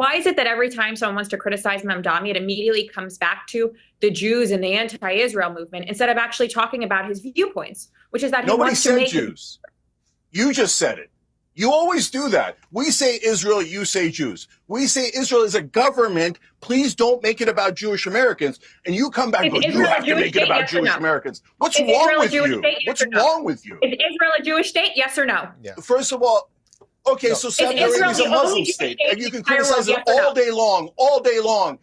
Why is it that every time someone wants to criticize Mamdani, it immediately comes back to the Jews and the anti-Israel movement instead of actually talking about his viewpoints, which is that he Nobody wants to said make Jews. You just said it. You always do that. We say Israel, you say Jews. We say Israel is a government. Please don't make it about Jewish Americans. And you come back and go, you have to make it about Jewish Americans. What's wrong with you? What's wrong with you? Is Israel a Jewish state? Yes or no? Yeah. First of all, okay, so Saudi Arabia is a Muslim state, and you can criticize it all day long, all day long.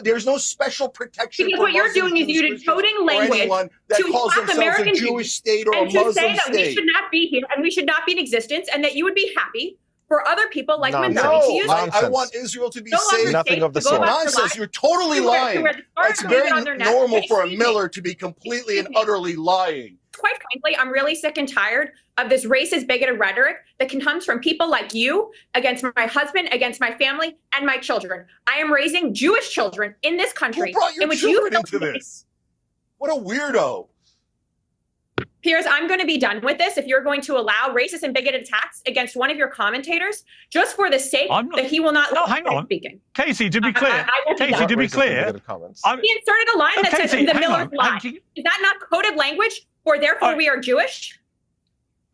There's no special protection because for what you're doing is you're decoding language that to calls attack themselves American a Jewish state or a and to Muslim say that state. we should not be here and we should not be in existence, and that you would be happy for other people like Mamdani to use. No, I want Israel to be safe. Nothing of the sort. Nonsense. You're totally lying. It's very normal for a Miller to be completely and utterly lying. Quite frankly, I'm really sick and tired of this racist, bigoted rhetoric that comes from people like you against my husband, against my family, and my children. I am raising Jewish children in this country. Who brought your in which children into this? What a weirdo. Piers, I'm going to be done with this if you're going to allow racist and bigoted attacks against one of your commentators just for the sake that he will not hang on. speaking. Casey, to be clear, Casey, to be clear, he inserted a line that says the Miller's lie. Is that not coded language for therefore we are Jewish?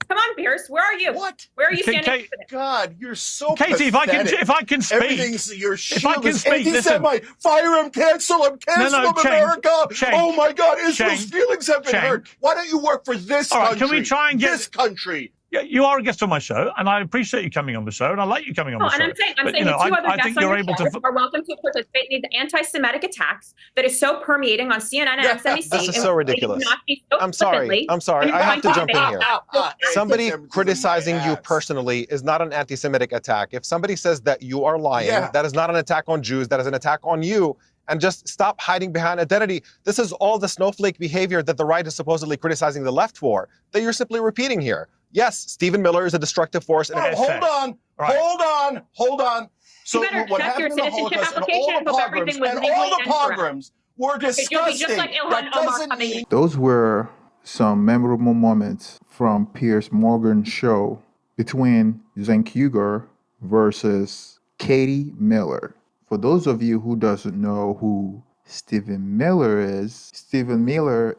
Come on, Piers, where are you? What? Where are you standing? God, you're so Casey, pathetic. if I can speak, everything's your if I can speak, listen. Fire him, cancel him, America. Cenk, oh my God, Israel's feelings have been hurt. Why don't you work for this country? All right, can we try and get this country? You are a guest on my show, and I appreciate you coming on the show, and I like you coming on the show. And I'm saying that two other guests on your show are welcome to participate in these anti-Semitic attacks that is so permeating on CNN and MSNBC. This is so ridiculous. I'm sorry. I have to jump in here. Somebody criticizing you personally is not an anti-Semitic attack. If somebody says that you are lying, that is not an attack on Jews. That is an attack on you. And just stop hiding behind identity. This is all the snowflake behavior that the right is supposedly criticizing the left for, that you're simply repeating here. Yes, Stephen Miller is a destructive force. Hold on. So what happened in the Holocaust and all the pogroms were disgusting. That doesn't mean... Those were some memorable moments from Piers Morgan's show between Cenk Uygur versus Katie Miller. For those of you who doesn't know who Stephen Miller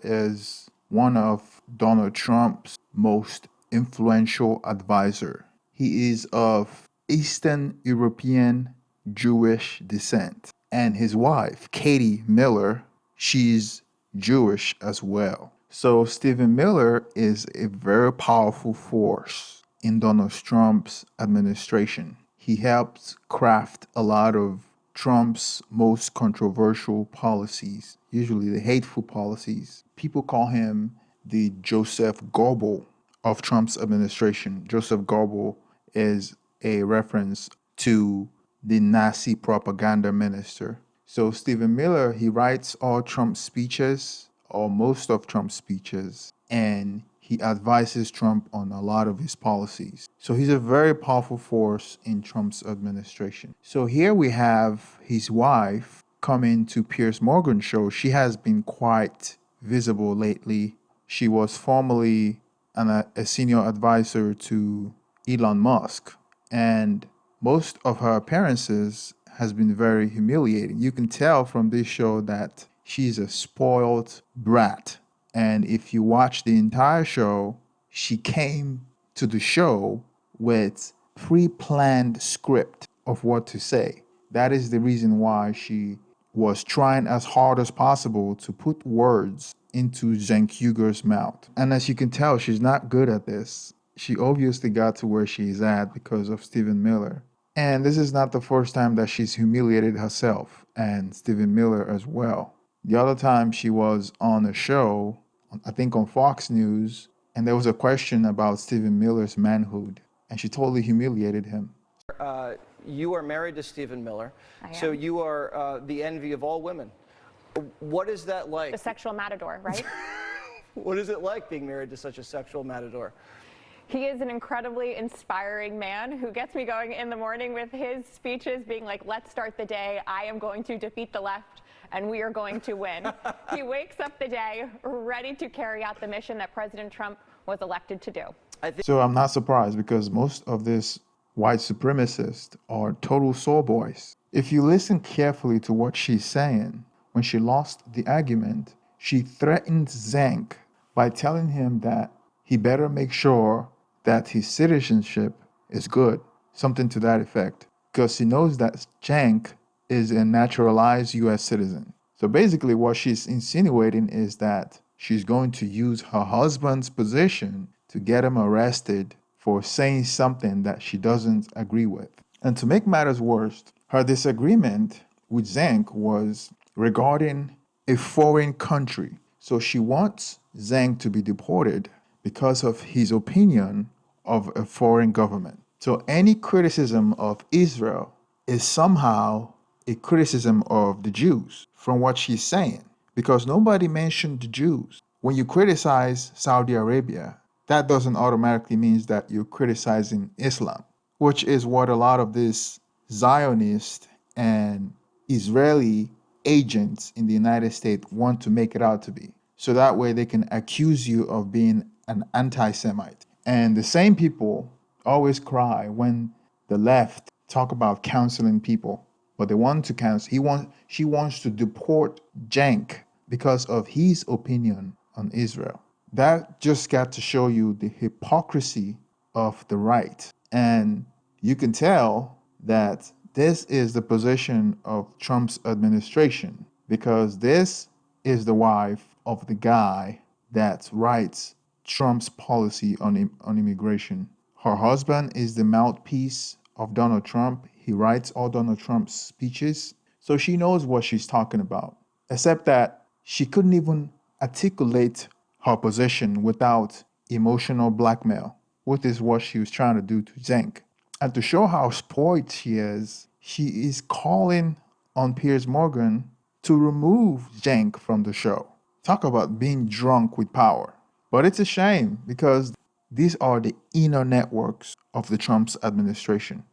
is one of Donald Trump's most influential advisor. He is of Eastern European Jewish descent. And his wife, Katie Miller, she's Jewish as well. So Stephen Miller is a very powerful force in Donald Trump's administration. He helped craft a lot of Trump's most controversial policies, usually the hateful policies. People call him the Joseph Goebbels of Trump's administration. Joseph Goebbels is a reference to the Nazi propaganda minister. So Stephen Miller, he writes all Trump's speeches, or most of Trump's speeches, and he advises Trump on a lot of his policies. So he's a very powerful force in Trump's administration. So here we have his wife coming to Piers Morgan's show. She has been quite visible lately. She was formerly a senior advisor to Elon Musk, and most of her appearances has been very humiliating. You can tell from this show that she's a spoiled brat. And if you watch the entire show, she came to the show with pre-planned script of what to say. That is the reason why she was trying as hard as possible to put words into Cenk Uygur's mouth. And as you can tell, she's not good at this. She obviously got to where she's at because of Stephen Miller. And this is not the first time that she's humiliated herself and Stephen Miller as well. The other time she was on a show, I think on Fox News, and there was a question about Stephen Miller's manhood, and she totally humiliated him. You are married to Stephen Miller, so you are the envy of all women. What is that like? The sexual matador, right? What is it like being married to such a sexual matador? He is an incredibly inspiring man who gets me going in the morning with his speeches being like, let's start the day. I am going to defeat the left and we are going to win. He wakes up the day ready to carry out the mission that President Trump was elected to do. So I'm not surprised because most of these white supremacists are total soul boys. If you listen carefully to what she's saying, when she lost the argument, she threatened Cenk by telling him that he better make sure that his citizenship is good, something to that effect, because she knows that Cenk is a naturalized US citizen. So basically, what she's insinuating is that she's going to use her husband's position to get him arrested for saying something that she doesn't agree with. And to make matters worse, her disagreement with Cenk was regarding a foreign country. So she wants Cenk to be deported because of his opinion of a foreign government. So any criticism of Israel is somehow a criticism of the Jews from what she's saying, because nobody mentioned the Jews. When you criticize Saudi Arabia, that doesn't automatically mean that you're criticizing Islam, which is what a lot of these Zionist and Israeli agents in the United States want to make it out to be. So that way they can accuse you of being an anti-Semite. And the same people always cry when the left talk about counseling people, but they want to counsel. She wants to deport Cenk because of his opinion on Israel. That just got to show you the hypocrisy of the right. And you can tell that this is the position of Trump's administration, because this is the wife of the guy that writes Trump's policy on immigration. Her husband is the mouthpiece of Donald Trump. He writes all Donald Trump's speeches. So she knows what she's talking about, except that she couldn't even articulate her position without emotional blackmail, which is what she was trying to do to Cenk. And to show how spoiled she is calling on Piers Morgan to remove Cenk from the show. Talk about being drunk with power. But it's a shame, because these are the inner networks of the Trump's administration.